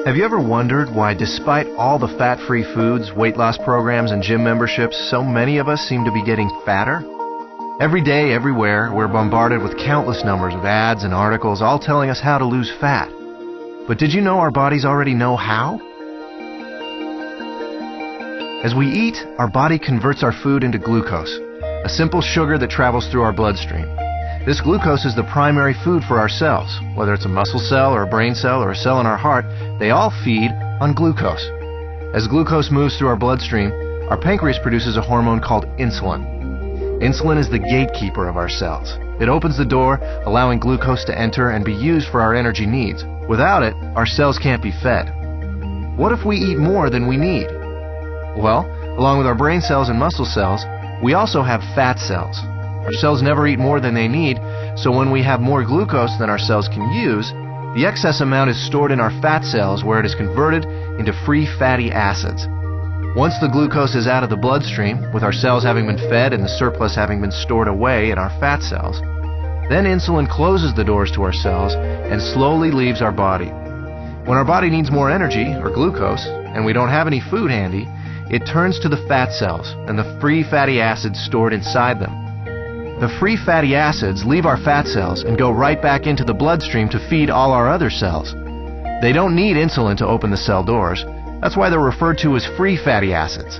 Have you ever wondered why, despite all the fat-free foods, weight loss programs, and gym memberships, so many of us seem to be getting fatter? Every day, everywhere, we're bombarded with countless numbers of ads and articles all telling us how to lose fat. But did you know our bodies already know how? As we eat, our body converts our food into glucose, a simple sugar that travels through our bloodstream. This glucose is the primary food for our cells. Whether it's a muscle cell or a brain cell or a cell in our heart, they all feed on glucose. As glucose moves through our bloodstream, our pancreas produces a hormone called insulin. Insulin is the gatekeeper of our cells. It opens the door, allowing glucose to enter and be used for our energy needs. Without it, our cells can't be fed. What if we eat more than we need? Well, along with our brain cells and muscle cells, we also have fat cells. Our cells never eat more than they need, so when we have more glucose than our cells can use, the excess amount is stored in our fat cells where it is converted into free fatty acids. Once the glucose is out of the bloodstream, with our cells having been fed and the surplus having been stored away in our fat cells, then insulin closes the doors to our cells and slowly leaves our body. When our body needs more energy, or glucose, and we don't have any food handy, it turns to the fat cells and the free fatty acids stored inside them. The free fatty acids leave our fat cells and go right back into the bloodstream to feed all our other cells. They don't need insulin to open the cell doors. That's why they're referred to as free fatty acids.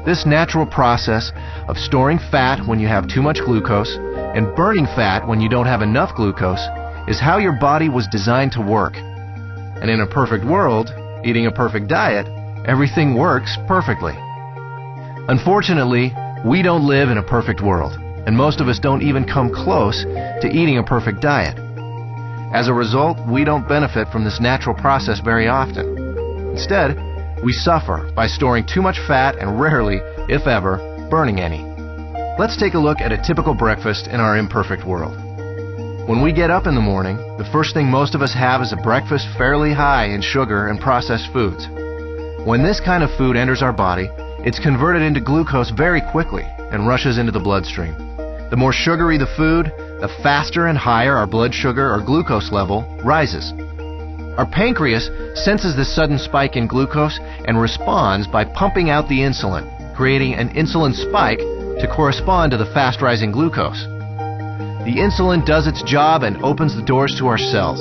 This natural process of storing fat when you have too much glucose and burning fat when you don't have enough glucose is how your body was designed to work. And in a perfect world, eating a perfect diet, everything works perfectly. Unfortunately, we don't live in a perfect world, and most of us don't even come close to eating a perfect diet. As a result, we don't benefit from this natural process very often. Instead, we suffer by storing too much fat and rarely, if ever, burning any. Let's take a look at a typical breakfast in our imperfect world. When we get up in the morning, the first thing most of us have is a breakfast fairly high in sugar and processed foods. When this kind of food enters our body, it's converted into glucose very quickly and rushes into the bloodstream. The more sugary the food, the faster and higher our blood sugar or glucose level rises. Our pancreas senses this sudden spike in glucose and responds by pumping out the insulin, creating an insulin spike to correspond to the fast-rising glucose. The insulin does its job and opens the doors to our cells.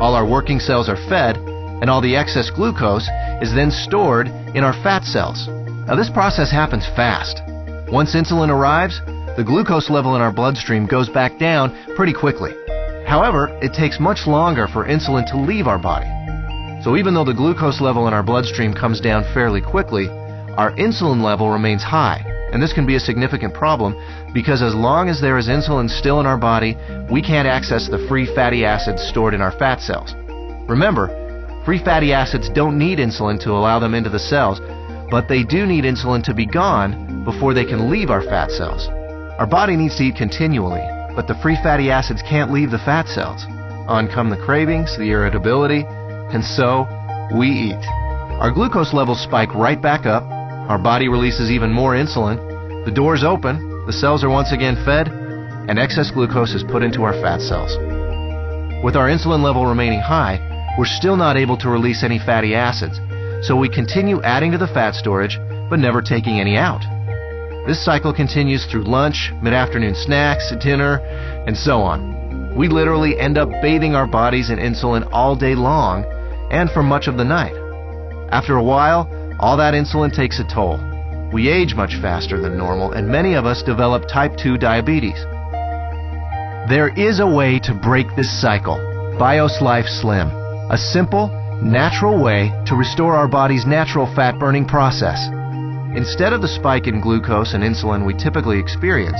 All our working cells are fed, and all the excess glucose is then stored in our fat cells. Now, this process happens fast. Once insulin arrives, the glucose level in our bloodstream goes back down pretty quickly. However, it takes much longer for insulin to leave our body. So even though the glucose level in our bloodstream comes down fairly quickly, our insulin level remains high. And this can be a significant problem because as long as there is insulin still in our body, we can't access the free fatty acids stored in our fat cells. Remember, free fatty acids don't need insulin to allow them into the cells, but they do need insulin to be gone before they can leave our fat cells. Our body needs to eat continually, but the free fatty acids can't leave the fat cells. On come the cravings, the irritability, and so we eat. Our glucose levels spike right back up, our body releases even more insulin, the doors open, the cells are once again fed, and excess glucose is put into our fat cells. With our insulin level remaining high, we're still not able to release any fatty acids, so we continue adding to the fat storage, but never taking any out. This cycle continues through lunch, mid-afternoon snacks, dinner, and so on. We literally end up bathing our bodies in insulin all day long and for much of the night. After a while, all that insulin takes a toll. We age much faster than normal, and many of us develop type 2 diabetes. There is a way to break this cycle. BiosLife Slim, a simple, natural way to restore our body's natural fat-burning process. Instead of the spike in glucose and insulin we typically experience,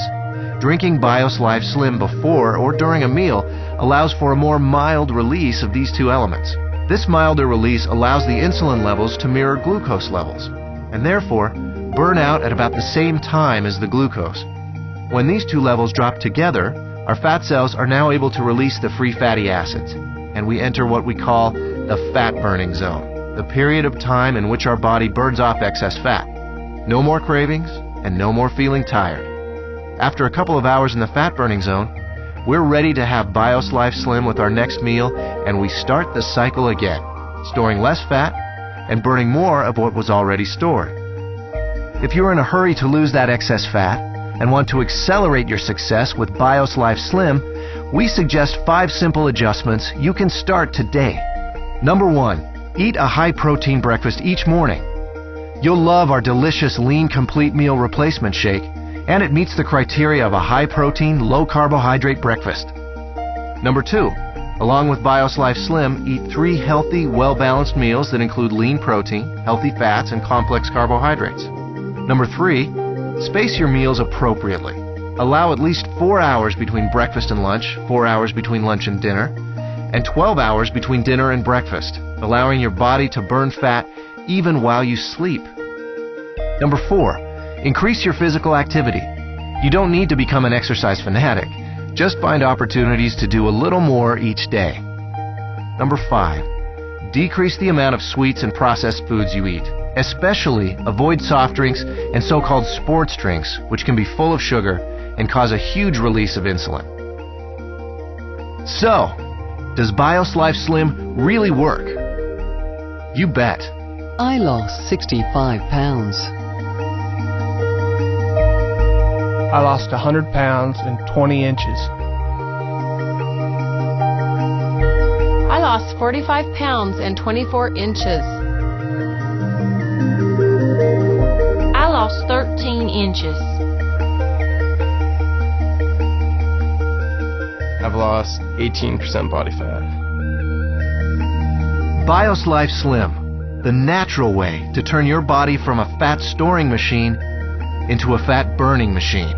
drinking BiosLife Slim before or during a meal allows for a more mild release of these two elements. This milder release allows the insulin levels to mirror glucose levels, and therefore burn out at about the same time as the glucose. When these two levels drop together, our fat cells are now able to release the free fatty acids, and we enter what we call the fat-burning zone, the period of time in which our body burns off excess fat. No more cravings, and no more feeling tired. After a couple of hours in the fat-burning zone, we're ready to have BiosLife Slim with our next meal, and we start the cycle again. storing less fat and burning more of what was already stored. If you're in a hurry to lose that excess fat and want to accelerate your success with BiosLife Slim, we suggest 5 simple adjustments you can start today. Number 1, eat a high-protein breakfast each morning. You'll love our delicious lean complete meal replacement shake, and it meets the criteria of a high-protein, low-carbohydrate breakfast. Number 2, along with BiosLife Slim, eat 3 healthy, well-balanced meals that include lean protein, healthy fats, and complex carbohydrates. Number 3, space your meals appropriately. Allow at least 4 hours between breakfast and lunch, 4 hours between lunch and dinner, and 12 hours between dinner and breakfast, allowing your body to burn fat even while you sleep. Number 4, increase your physical activity. You don't need to become an exercise fanatic. Just find opportunities to do a little more each day. Number 5, decrease the amount of sweets and processed foods you eat. Especially avoid soft drinks and so-called sports drinks, which can be full of sugar and cause a huge release of insulin. So, does BiosLife Slim really work? You bet. I lost 65 pounds. I lost 100 pounds and 20 inches. I lost 45 pounds and 24 inches. I lost 13 inches. I've lost 18% body fat. BiosLife Slim, the natural way to turn your body from a fat storing machine into a fat burning machine.